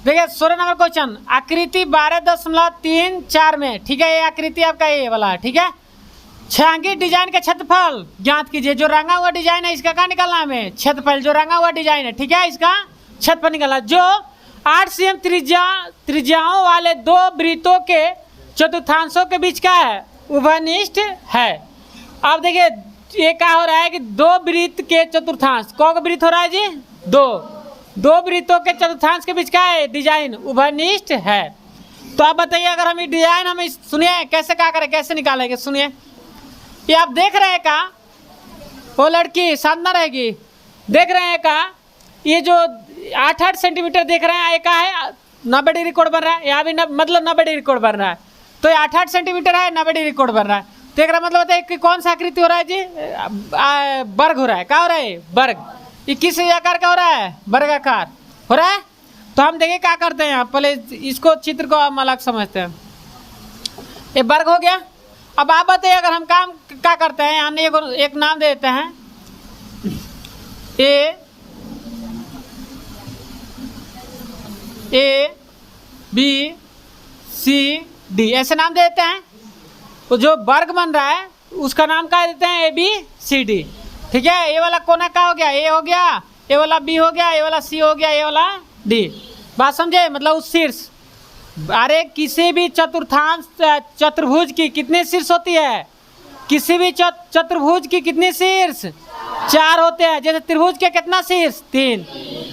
देखिए 16 number question, आकृति 12.34 में, ठीक है, ये आकृति आपका ये वाला है, ठीक है। छायांकित डिजाइन का क्षेत्रफल ज्ञात कीजिए। जो रंगा हुआ डिजाइन है इसका क्या निकालना है हमें? क्षेत्रफल। जो रंगा हुआ डिजाइन है, ठीक है, इसका क्षेत्रफल निकालना। जो 8 cm त्रिज्याओं वाले दो वृत्तों के चतुर्थांशों के बीच का है, उभयनिष्ठ है। अब देखिए ये क्या हो रहा है कि दो वृत्त के चतुर्थांश, कौन वृत्त हो रहा है जी? दो वृत्तों के चतुर्थांश के बीच का है डिजाइन, उभयनिष्ठ है। तो आप बताइए, अगर हम ये डिजाइन हम सुनिए कैसे क्या करें, कैसे निकालेंगे, सुनिए। ये आप देख रहे हैं का, वो लड़की साधना रहेगी, देख रहे हैं का, ये जो 8 सेंटीमीटर देख रहे हैं, ये क्या है? 90 डिग्री कोण बन रहा है। यहाँ भी मतलब 90 डिग्री कोण बन रहा है। तो ये 8 सेंटीमीटर है, 90 डिग्री कोण बन रहा है। तो एक मतलब होता है कि कौन सा आकृति हो रहा है जी? वर्ग हो रहा है। क्या हो रहा है? वर्ग। ये किस आकार का हो रहा है? वर्गाकार हो रहा है। तो हम देखिए क्या करते हैं यहाँ, पहले इसको चित्र को हम अलग समझते हैं। ये वर्ग हो गया। अब आप बताइए, अगर हम काम क्या करते हैं, यहाँ एक नाम दे देते हैं, ए बी सी डी, ऐसे नाम दे देते हैं। तो जो वर्ग बन रहा है उसका नाम क्या देते हैं? ए बी सी डी, ठीक है। ये वाला कोना क्या हो गया? ए हो गया, ये वाला बी हो गया, ये वाला सी हो गया, ये वाला डी। बात समझे? मतलब उस शीर्ष, अरे किसी भी चतुर्थांश चतुर्भुज की कितने शीर्ष होती है? किसी भी चतुर्भुज की कितने शीर्ष? 4 होते हैं। जैसे त्रिभुज के कितना शीर्ष? 3।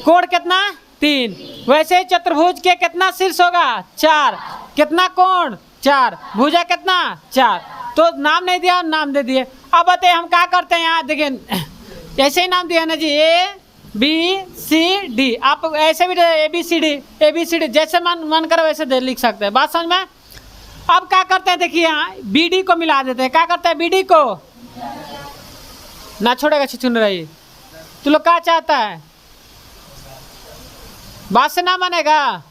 कोण कितना? 3। वैसे ही चतुर्भुज के कितना शीर्ष होगा? 4। कितना कोण? 4। भुजा कितना? 4। तो नाम नहीं दिया, नाम दे दिए। अब बताइए हम क्या करते हैं, यहाँ देखिए ऐसे ही नाम दिया ना जी, ए बी सी डी। आप ऐसे भी ए बी सी डी जैसे मन करे वैसे लिख सकते हैं। बात समझ में? अब क्या करते हैं, देखिए यहाँ बी डी को मिला देते हैं। क्या करते हैं? बी डी को ना छोड़ेगा, चुन रही। तू लोग क्या चाहता है? बात से ना मानेगा?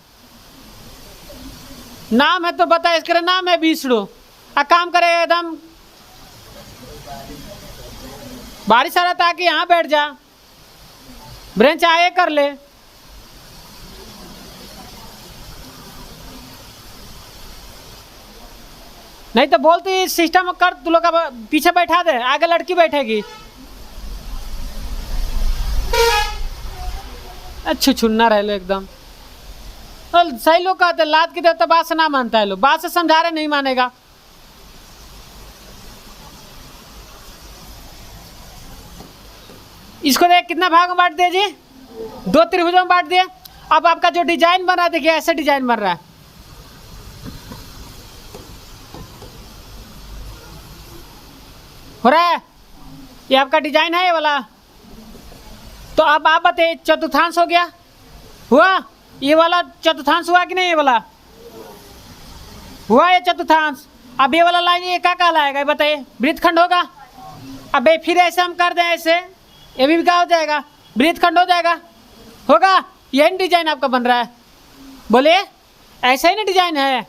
नाम है तो बता, इसका नाम है विष्णु। काम करेगा एकदम बारिश आ रहा था कि यहाँ बैठ जा, ब्रेंच आए कर ले। नहीं तो बोलती सिस्टम कर, तू लोग का पीछे बैठा दे, आगे लड़की बैठेगी। अच्छा छुन्ना रह लो एकदम। तो सही लोग कहते लाद की देवता बात से ना मानता है, लोग बात से समझा रहे नहीं मानेगा। इसको देख कितना भाग में बांट दिया जी? 2 त्रिभुजों में बांट दिया। अब आपका जो डिजाइन बन रहा है, देखिए ऐसे डिजाइन बन रहा है। हो रहा है? ये आपका डिजाइन है ये वाला। तो अब आप बताइए, चतुर्थांश हो गया, हुआ? ये वाला चतुर्थांश हुआ कि नहीं? ये वाला हुआ, ये चतुर्थांश। अब ये वाला लाइन ये क्या कहलाएगा बताइए? वृत्तखंड होगा। अब फिर ऐसे हम कर दें, ऐसे ये भी क्या हो जाएगा? वृत्तखंड हो जाएगा, होगा। यही डिजाइन आपका बन रहा है, बोलिए ऐसा ही ना डिजाइन है।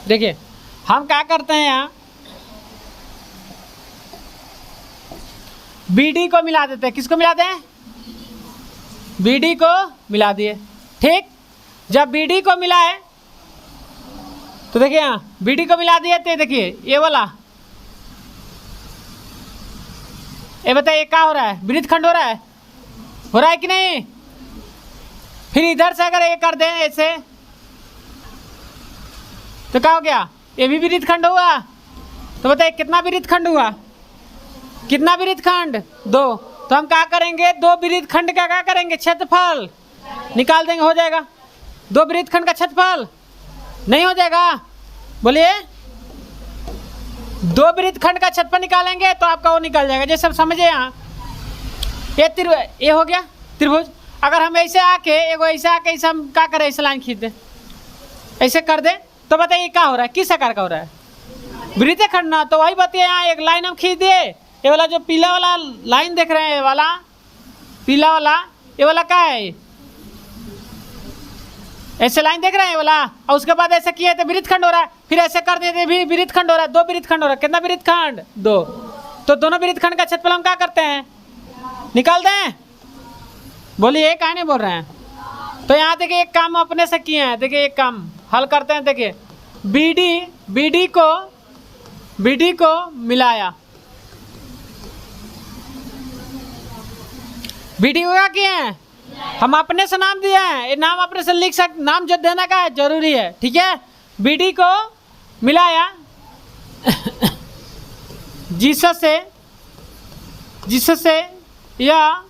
देखिए हम क्या करते हैं, यहाँ BD को मिला देते हैं। किसको मिलाते हैं? BD को मिला दिए, ठीक। जब BD को मिलाए तो देखिए यहाँ BD को मिला दिए, तो देखिए ये वाला, ये बताइए क्या हो रहा है? वृत्तखंड हो रहा है, हो रहा है कि नहीं? फिर इधर से अगर ये कर दें ऐसे, तो क्या हो गया? ये भी वृत्तखंड हुआ। तो बताइए कितना वृत्तखंड हुआ? कितना वृत्तखंड? 2। तो हम क्या करेंगे? 2 वृत्तखंड का क्या करेंगे? क्षेत्रफल निकाल देंगे, हो जाएगा। 2 वृत्तखंड का क्षेत्रफल नहीं हो जाएगा? बोलिए 2 वृत्तखंड का क्षेत्रफल निकालेंगे तो आपका वो निकल जाएगा। जैसे सब समझे, यहाँ ये हो गया त्रिभुज। अगर हम ऐसे आके ऐसे आके ऐसे हम क्या करें, ऐसे लाइन खींच दें, ऐसे कर दें, तो बताइए क्या हो रहा है? किस आकार का हो रहा है? वृत्तखंड ना। तो वही बताइए, यहाँ एक लाइन हम खींच दिए। ये वाला जो पीला वाला लाइन देख रहे हैं, ये वाला पीला वाला, ये वाला क्या है? ऐसे लाइन देख रहे हैं ये वाला, और उसके बाद ऐसे किए तो वृत्तखंड हो रहा है। फिर ऐसे कर देते भी वृत्तखंड हो रहा है। 2 वृत्तखंड हो रहा है। कितना वृत्तखंड? 2। तो दोनों वृत्तखंड का क्षेत्रफल हम क्या करते हैं? निकाल दें। बोलिए, काहे नहीं बोल रहे हैं? तो यहाँ देखिए एक काम अपने से किए हैं, देखिए एक काम हल करते हैं। देखिए BD को मिलाया, BD को क्या किए हैं? हम अपने से नाम दिए हैं, ये नाम अपने से लिख सकते, नाम जो देने का है जरूरी है, ठीक है। BD को मिलाया जिससे यह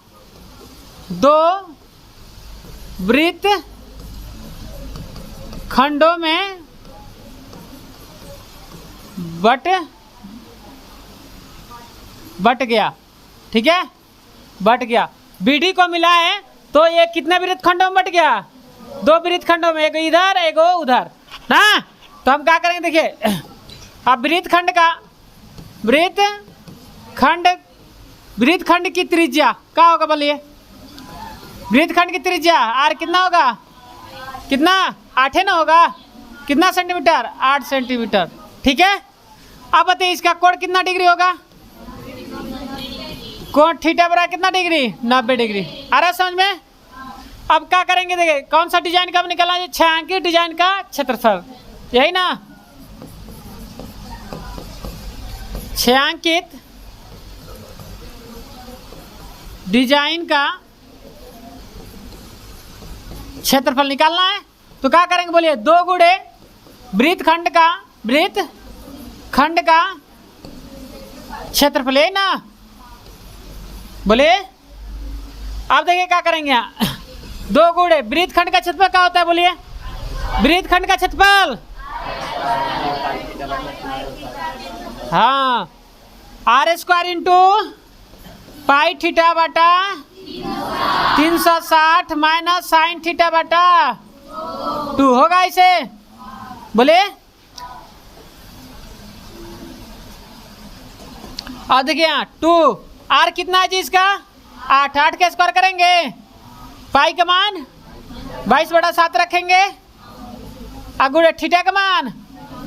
दो वृत्त खंडों में बट गया, ठीक है, बट गया। BD को मिला है तो ये कितने वृत्त खंडों में बट गया? 2 वृत्त खंडों में, एक इधर एक उधर ना। तो हम क्या करेंगे, देखिए अब वृत्त खंड की त्रिज्या क्या होगा? बोलिए, वृत्त खंड की त्रिज्या आर कितना होगा? कितना? 8 है ना होगा? कितना सेंटीमीटर? 8 सेंटीमीटर, ठीक है। अब बताइए इसका कोण कितना डिग्री होगा? कोण थीटा बराबर कितना डिग्री? 90 डिग्री। आ रहा है समझ में? अब क्या करेंगे, देखिए कौन सा डिजाइन कब निकला है? 6 अंकीय डिजाइन का क्षेत्रफल, यही ना? 6 अंकित डिजाइन का क्षेत्रफल निकालना है। तो क्या करेंगे बोलिए? 2 गुणे वृत्त खंड का क्षेत्रफल है ना, बोलिए। अब देखिए क्या करेंगे, यहाँ 2 गुणे वृत्त खंड का क्षेत्रफल क्या होता है? बोलिए, वृत्त खंड का क्षेत्रफल, हाँ, R² इंटू पाई थीटा बटा 360 माइनस साइन थीटा बटा 2 होगा इसे, बोले। और देखिए यहाँ 2 R कितना है जी इसका? 8 के स्क्वायर करेंगे, पाई का मान 22/7 रखेंगे, अगुड़े थीटा का मान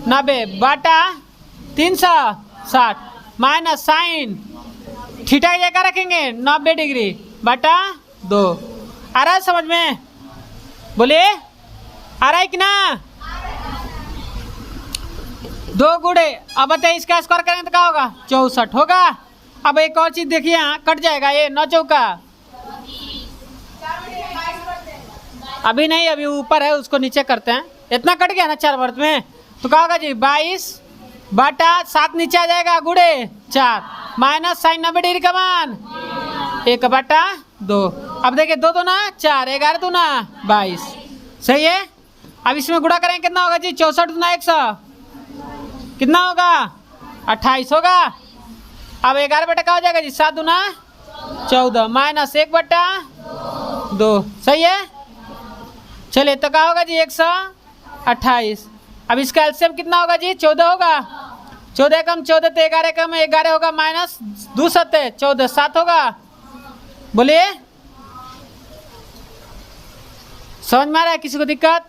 90 बटा 360 माइनस साइन थीटा ये क्या रखेंगे? 90 डिग्री बटा 2। आ रहा है समझ में? बोलिए, आ रहा है कि ना? 2 गुणे, अब बताइए इसका स्क्वायर करेंगे तो क्या होगा? 64 होगा। अब एक और चीज देखिए, यहाँ कट जाएगा ये 9 चौका, अभी नहीं, अभी ऊपर है, उसको नीचे करते हैं। इतना कट गया ना 4 वर्त में, तो क्या होगा जी? 22/7 नीचे आ जाएगा, गुड़े 4 माइनस साइन 90 डिग्री का मान 1/2। अब देखिए 2 ना 4, 11 2 ना 22, सही है। अब इसमें गुणा करेंगे कितना होगा जी? 64 दूना 100, कितना होगा? 28 होगा। अब 11 बटा क्या हो जाएगा जी? 7 दूना 14 माइनस 1/2, सही है। चलिए तो क्या होगा जी? 128। अब इसका एलसीएम कितना होगा जी? 14 होगा। 14 कम 14 तो 11 कम 11 होगा, माइनस 2 7 14 7 होगा, बोलिए। समझ में आ रहा है? किसी को दिक्कत?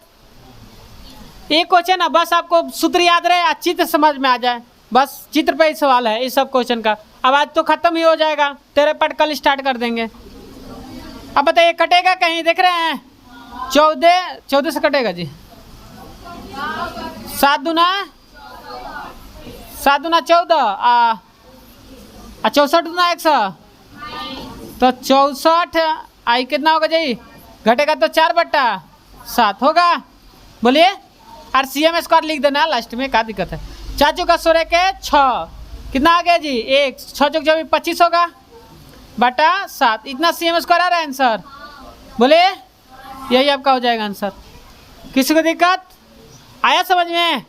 एक क्वेश्चन है, बस आपको सूत्र याद रहे, चित्र समझ में आ जाए, बस चित्र पे ही सवाल है इस सब क्वेश्चन का। अब आज तो खत्म ही हो जाएगा, 13 पार्ट कल स्टार्ट कर देंगे। अब बताइए कटेगा कहीं? देख रहे हैं 14 से कटेगा जी। 7 दूना 14 64 दूना 100, तो 64 आई कितना होगा जी? घटेगा तो 4/7 होगा, बोलिए। और CM स्क्वायर लिख देना लास्ट में, क्या दिक्कत है? चाचू का 16 के 6 कितना आ गया जी? 1 6 चौक 25 होगा बटा 7, इतना CM स्क्वायर आ रहा है आंसर, बोलिए। यही आपका हो जाएगा आंसर। किसी को दिक्कत आया समझ में?